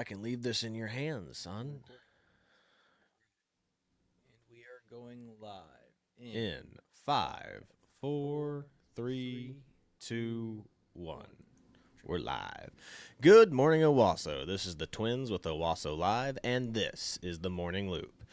I can leave this in your hands, son. And we are going live in In five, five, four, four, three, three, two, 2, 1. one. We're live. Good morning, Owasso. This is the Twins with Owasso Live, and this is the Morning Loop.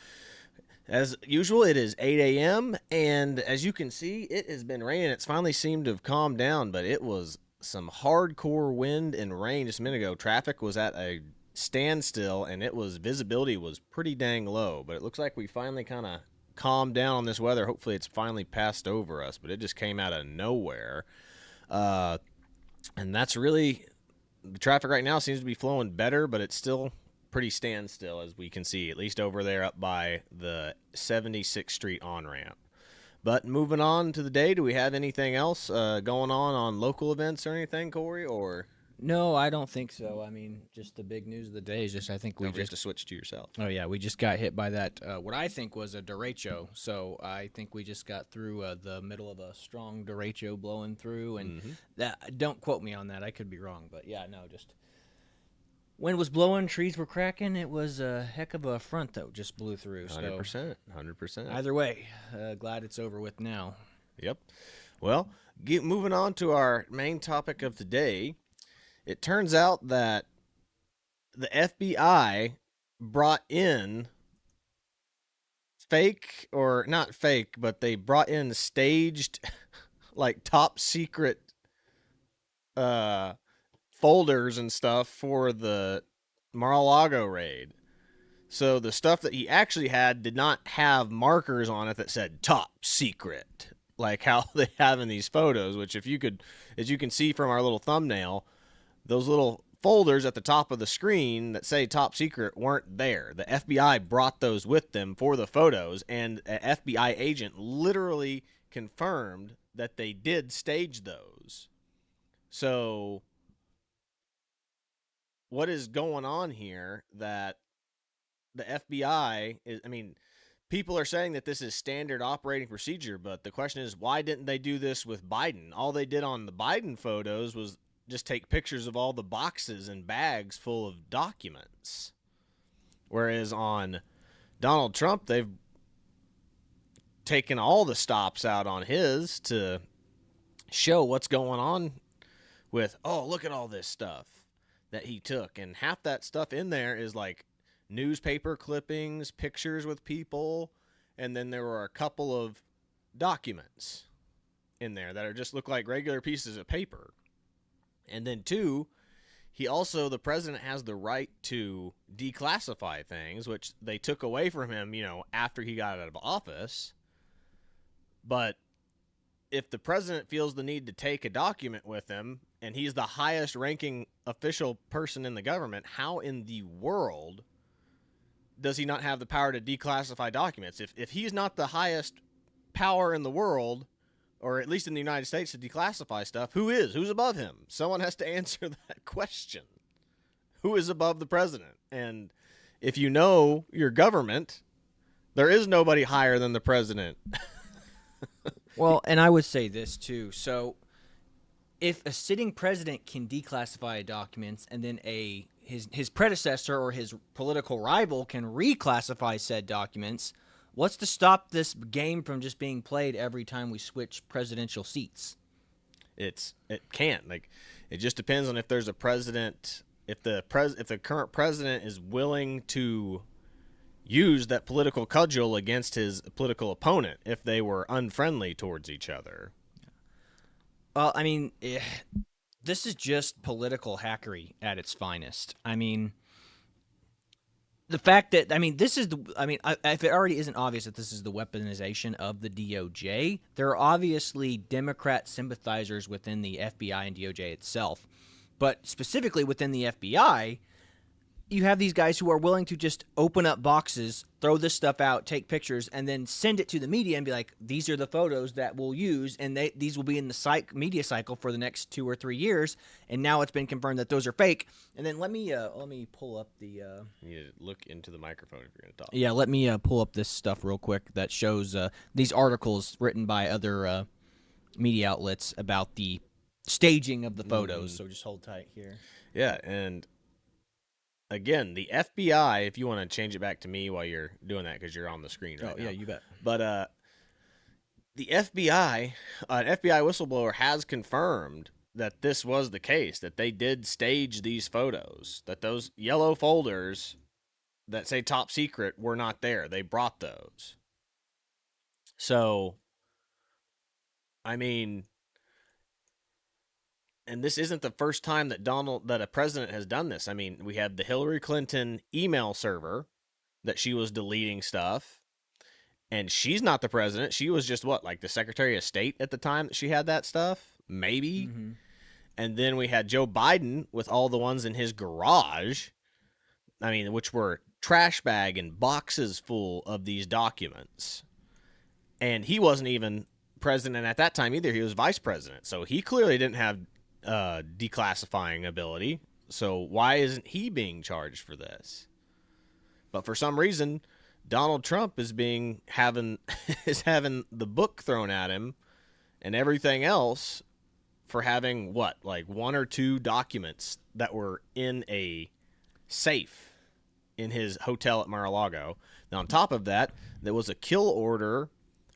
As usual, it is 8 a.m., and as you can see, it has been raining. It's finally seemed to have calmed down, but it was some hardcore wind and rain just a minute ago. Traffic was at a standstill, and visibility was pretty dang low. But it looks like we finally kind of calmed down on this weather. Hopefully, it's finally passed over us, but it just came out of nowhere. Uh, and that's really the traffic right now seems to be flowing better, but it's still pretty standstill as we can see, at least over there up by the 76th Street on ramp. But moving on to the day, do we have anything else going on local events or anything, Corey? Or No, I don't think so. I mean, just the big news of the day is just I think we don't forget just. to switch to yourself. Oh yeah, we just got hit by that. What I think was a derecho. So I think we just got through the middle of a strong derecho blowing through, and Mm-hmm. that don't quote me on that. I could be wrong, but yeah, no, just wind was blowing, trees were cracking. It was a heck of a front that just blew through. So 100%. 100%. either way, glad it's over with now. Yep. Well, moving on to our main topic of today, it turns out that the FBI brought in fake or not fake, but they brought in staged like top secret uh folders and stuff for the Mar-a-Lago raid. So the stuff that he actually had did not have markers on it that said top secret, like how they have in these photos, which if you could, as you can see from our little thumbnail, those little folders at the top of the screen that say top secret weren't there. The FBI brought those with them for the photos, and an FBI agent literally confirmed that they did stage those. So, what is going on here that the FBI is, I mean, people are saying that this is standard operating procedure, but the question is, why didn't they do this with Biden? All they did on the Biden photos was just take pictures of all the boxes and bags full of documents. Whereas on Donald Trump, they've taken all the stops out on his to show what's going on with, oh, look at all this stuff that he took. And half that stuff in there is like newspaper clippings, pictures with people, and then there were a couple of documents in there that are just look like regular pieces of paper. And then two, the president has the right to declassify things, which they took away from him, after he got out of office. But if the president feels the need to take a document with him and he's the highest ranking official person in the government, how in the world does he not have the power to declassify documents? If he's not the highest power in the world, or at least in the United States, to declassify stuff, who is? Who's above him? Someone has to answer that question. Who is above the president? And if you know your government, there is nobody higher than the president. Well, and I would say this too. So if a sitting president can declassify documents and then his predecessor or his political rival can reclassify said documents, what's to stop this game from just being played every time we switch presidential seats? It can't, like, it just depends on if there's a president, if the current president is willing to use that political cudgel against his political opponent if they were unfriendly towards each other. Well, I mean, this is just political hackery at its finest. I mean, the fact that this is the if it already isn't obvious that this is the weaponization of the DOJ, there are obviously Democrat sympathizers within the FBI and DOJ itself, but specifically within the FBI, you have these guys who are willing to just open up boxes, throw this stuff out, take pictures, and then send it to the media and be like, "These are the photos that we'll use, and these will be in the media cycle for the next 2 or 3 years." And now it's been confirmed that those are fake. And then let me pull up the You need to look into the microphone if you're going to talk. yeah, let me pull up this stuff real quick that shows these articles written by other media outlets about the staging of the photos. So just hold tight here. Yeah, and again, the FBI, if you want to change it back to me while you're doing that because you're on the screen right Oh yeah, now. you bet. But the FBI, an FBI whistleblower has confirmed that this was the case, that they did stage these photos, that those yellow folders that say top secret were not there. They brought those. So, I mean, and this isn't the first time that a president has done this. I mean, we had the Hillary Clinton email server that she was deleting stuff, and she's not the president. She was just what, like the Secretary of State at the time that she had that stuff, maybe. Mm-hmm. And then we had Joe Biden with all the ones in his garage. I mean, which were trash bag and boxes full of these documents. And he wasn't even president at that time either. He was vice president. So he clearly didn't have declassifying ability. So why isn't he being charged for this? But for some reason, Donald Trump is having is having the book thrown at him and everything else for having what, like one or two documents that were in a safe in his hotel at Mar-a-Lago. Now, on top of that, there was a kill order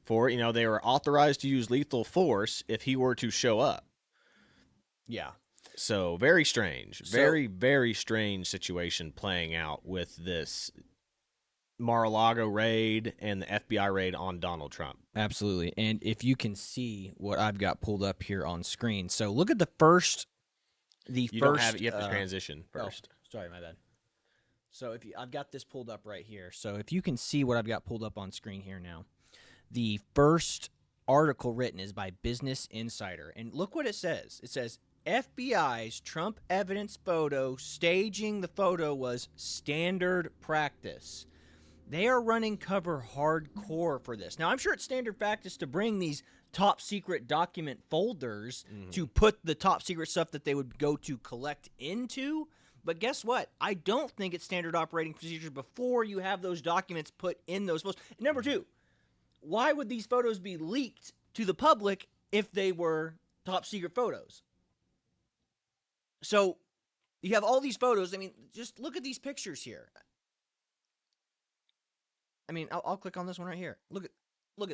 for, they were authorized to use lethal force if he were to show up. Yeah. So very strange, very, very strange situation playing out with this Mar-a-Lago raid and the FBI raid on Donald Trump. Absolutely. And if you can see what I've got pulled up here on screen. So look at the first. Don't have it. You have to transition first. Oh, sorry, my bad. So I've got this pulled up right here. So if you can see what I've got pulled up on screen here now. The first article written is by Business Insider. And look what it says. It says, FBI's Trump evidence photo staging the photo was standard practice. They are running cover hardcore for this. Now, I'm sure it's standard practice to bring these top secret document folders to put the top secret stuff that they would go to collect into. But guess what? I don't think it's standard operating procedures before you have those documents put in those photos. And number two, why would these photos be leaked to the public if they were top secret photos? So you have all these photos. I mean, just look at these pictures here. I mean, I'll click on this one right here. Look at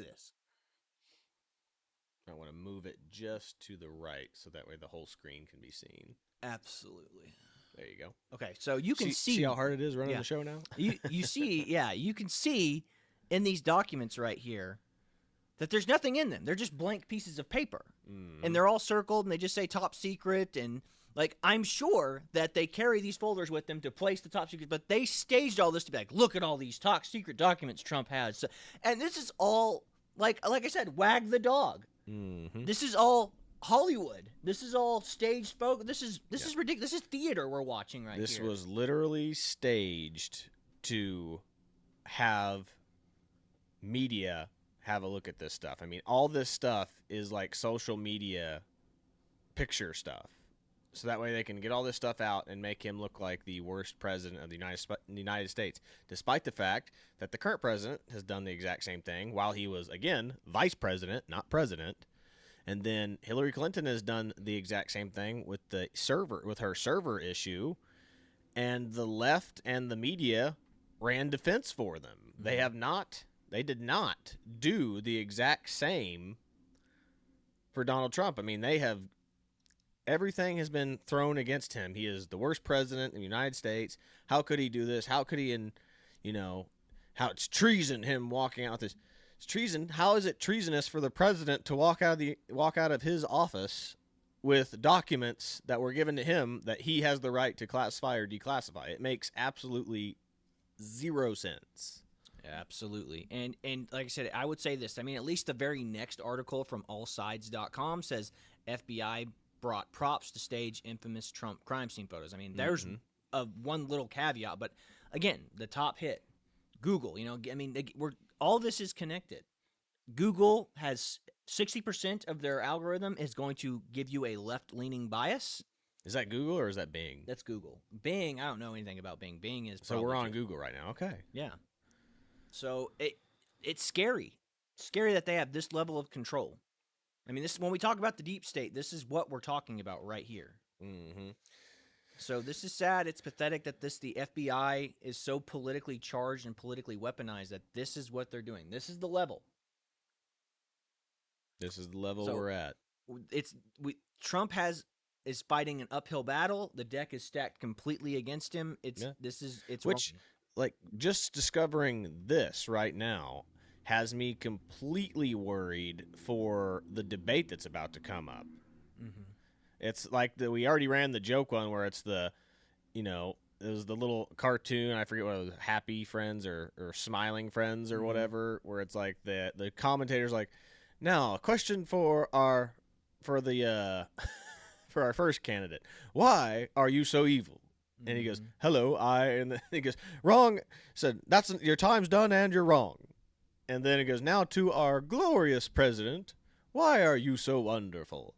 this. I want to move it just to the right so that way the whole screen can be seen. Absolutely. There you go. Okay, so you can see how hard it is running the show now? you see, yeah, you can see in these documents right here that there's nothing in them. They're just blank pieces of paper. And they're all circled and they just say top secret, and like, I'm sure that they carry these folders with them to place the top secret, but they staged all this to be like, look at all these top secret documents Trump has. So, and this is all, like I said, wag the dog. This is all Hollywood. This is all staged folk. This is ridiculous. This is theater we're watching right here. This was literally staged to have media have a look at this stuff. I mean, all this stuff is like social media picture stuff. So that way they can get all this stuff out and make him look like the worst president of the United States, despite the fact that the current president has done the exact same thing while he was, again, vice president, not president. And then Hillary Clinton has done the exact same thing with her server issue, and the left and the media ran defense for them. They did not do the exact same for Donald Trump. I mean, everything has been thrown against him. He is the worst president in the United States. How could he do this? How could he, how it's treason, him walking out this. It's treason. How is it treasonous for the president to walk out of his office with documents that were given to him that he has the right to classify or declassify? It makes absolutely zero sense. Absolutely. And like I said, I would say this. I mean, at least the very next article from allsides.com says FBI brought props to stage infamous Trump crime scene photos. I mean, there's one little caveat, but again, the top hit, Google, I mean, all this is connected. Google has 60% of their algorithm is going to give you a left-leaning bias. Is that Google or is that Bing? That's Google. Bing, I don't know anything about Bing. Bing is so we're on Google right now. Okay. Yeah. So it's scary. Scary that they have this level of control. I mean, when we talk about the deep state, this is what we're talking about right here. So this is sad. It's pathetic that the FBI is so politically charged and politically weaponized that this is what they're doing. This is the level. This is the level So we're at. Trump is fighting an uphill battle. The deck is stacked completely against him. It's Which, wrong. like, just discovering this right now has me completely worried for the debate that's about to come up. Mm-hmm. It's like we already ran the joke one where it's it was the little cartoon. I forget what it was, Happy Friends or Smiling Friends or whatever, where it's like the commentator's like, now a question for the for our first candidate. Why are you so evil? And he goes, hello, and then he goes, wrong. Said, that's your time's done and you're wrong. And then he goes, now to our glorious president, why are you so wonderful?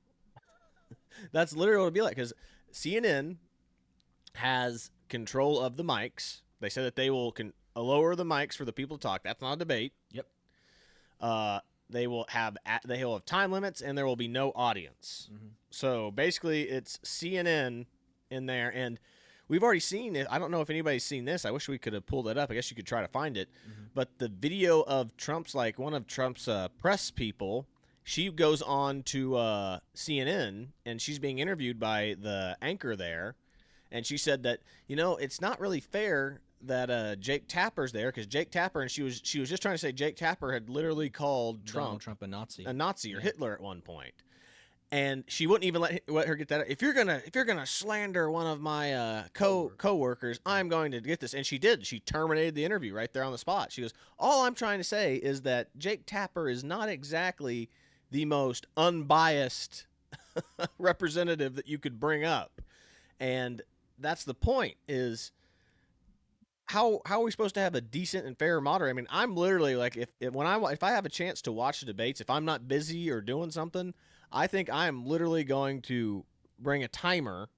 That's literally what it'd be like, because CNN has control of the mics. They said that they will lower the mics for the people to talk. That's not a debate. Yep. They will have time limits, and there will be no audience. Mm-hmm. So basically, it's CNN in there, and we've already seen it. I don't know if anybody's seen this. I wish we could have pulled it up. I guess you could try to find it. Mm-hmm. But the video of one of Trump's press people, she goes on to CNN, and she's being interviewed by the anchor there, and she said that it's not really fair that Jake Tapper's there, because Jake Tapper, and she was just trying to say Jake Tapper had literally called Donald Trump a Nazi or Hitler at one point. And she wouldn't even let her get that. If you're gonna slander one of my coworkers, I'm going to get this. And she did. She terminated the interview right there on the spot. She goes, all I'm trying to say is that Jake Tapper is not exactly the most unbiased representative that you could bring up. And that's the point, is how are we supposed to have a decent and fair moderator? I mean, I'm literally like, if I have a chance to watch the debates, if I'm not busy or doing something, I think I'm literally going to bring a timer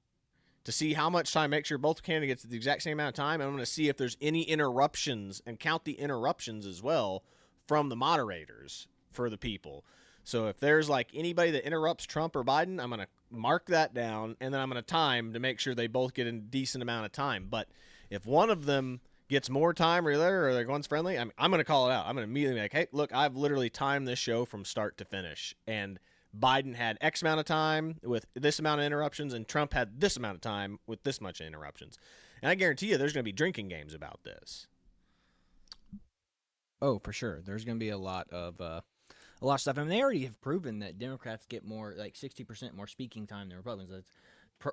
to see how much time, make sure both candidates at the exact same amount of time, and I'm going to see if there's any interruptions and count the interruptions as well from the moderators for the people. So if there's like anybody that interrupts Trump or Biden, I'm going to mark that down, and then I'm going to time to make sure they both get a decent amount of time. But if one of them gets more time or they're one's friendly, I'm going to call it out. I'm going to immediately be like, hey, look, I've literally timed this show from start to finish. And Biden had X amount of time with this amount of interruptions, and Trump had this amount of time with this much interruptions. And I guarantee you there's going to be drinking games about this. Oh, for sure. There's going to be a lot of stuff. I mean, they already have proven that Democrats get more, like 60% more speaking time than Republicans.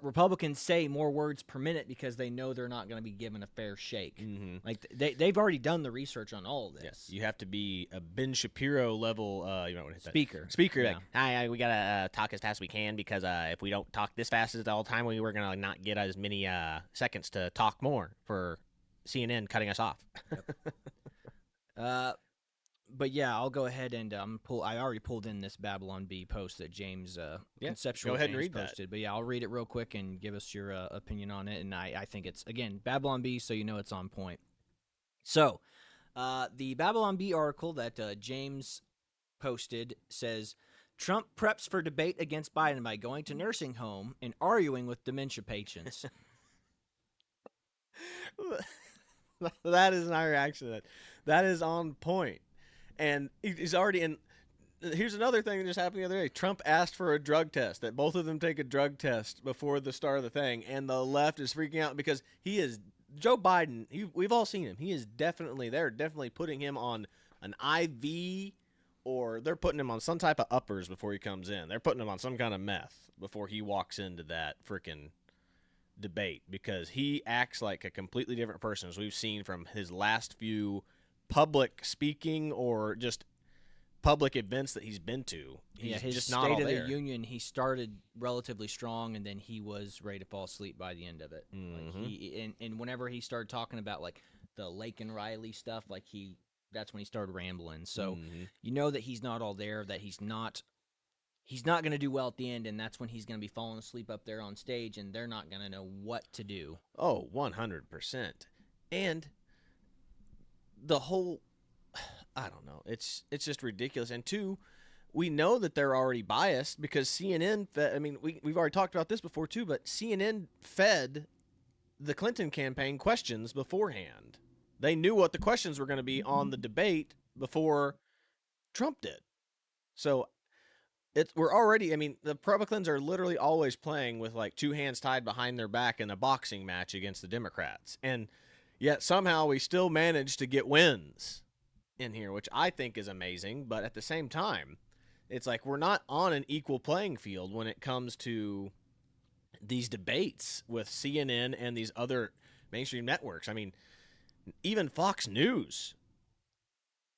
Republicans say more words per minute because they know they're not going to be given a fair shake. Mm-hmm. Like they've already done the research on all of this. Yes, you have to be a Ben Shapiro level. You know what hit that. Speaker. Yeah. Like, hi, we gotta talk as fast as we can, because if we don't talk this fast all the time, we're gonna not get as many seconds to talk more for CNN cutting us off. Yep. But yeah, I'll go ahead and I already pulled in this Babylon Bee post that James conceptual go ahead James and read posted. that. But yeah, I'll read it real quick and give us your opinion on it. And I think it's, again, Babylon Bee, so you know it's on point. So the Babylon Bee article that James posted says, Trump preps for debate against Biden by going to nursing home and arguing with dementia patients. That is my reaction to that. That is on point. And he's already in. Here's another thing that just happened the other day. Trump asked for a drug test, that both of them take a drug test before the start of the thing, and the left is freaking out because Joe Biden, we've all seen him. They're definitely putting him on an IV, or they're putting him on some type of uppers before he comes in. They're putting him on some kind of meth before he walks into that freaking debate, because he acts like a completely different person, as we've seen from his last few public speaking or just public events that he's been to. He's his just not State all of there. the Union, he started relatively strong, and then he was ready to fall asleep by the end of it. Mm-hmm. Like and whenever he started talking about like the Lake and Riley stuff, like that's when he started rambling. So you know that he's not all there, that he's not going to do well at the end, and that's when he's going to be falling asleep up there on stage, and they're not going to know what to do. Oh, 100%. And the whole, I don't know, it's just ridiculous. And two, we know that they're already biased because CNN fed, I mean, we've already talked about this before too, but CNN fed the Clinton campaign questions beforehand. They knew what the questions were going to be on the debate before Trump did. So we're already. I mean, the Republicans are literally always playing with like two hands tied behind their back in a boxing match against the Democrats, and yet somehow we still manage to get wins in here, which I think is amazing. But at the same time, it's like we're not on an equal playing field when it comes to these debates with CNN and these other mainstream networks. I mean, even Fox News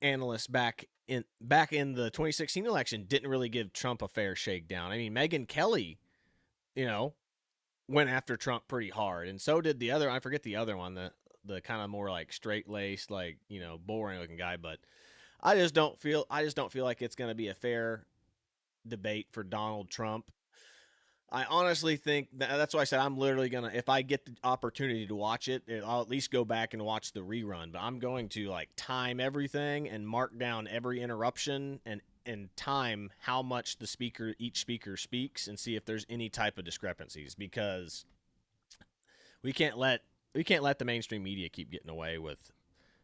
analysts back in the 2016 election didn't really give Trump a fair shakedown. I mean, Megyn Kelly, you know, went after Trump pretty hard, and so did the other. I forget the other one, the kind of more like straight laced, like boring looking guy. But I just don't feel like it's going to be a fair debate for Donald Trump. I honestly think that's why I said I'm literally gonna, if I get the opportunity to watch it, I'll at least go back and watch the rerun. But I'm going to like time everything and mark down every interruption and time how much each speaker speaks and see if there's any type of discrepancies, because we can't let we can't let the mainstream media keep getting away with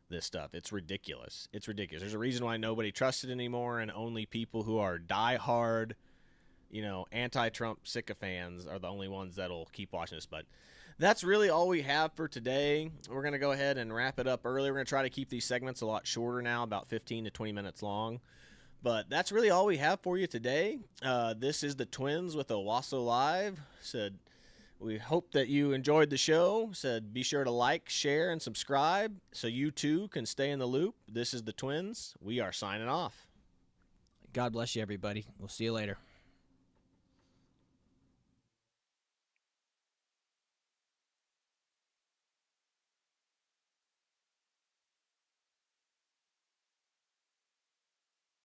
this stuff. It's ridiculous. It's ridiculous. There's a reason why nobody trusts it anymore, and only people who are diehard anti-Trump sycophants are the only ones that'll keep watching this. But that's really all we have for today. We're going to go ahead and wrap it up early. We're going to try to keep these segments a lot shorter now, about 15 to 20 minutes long. But that's really all we have for you today. This is the Twins with Owasso Live. Said we hope that you enjoyed the show. Said be sure to like, share, and subscribe so you too can stay in the loop. This is the Twins. We are signing off. God bless you, everybody. We'll see you later.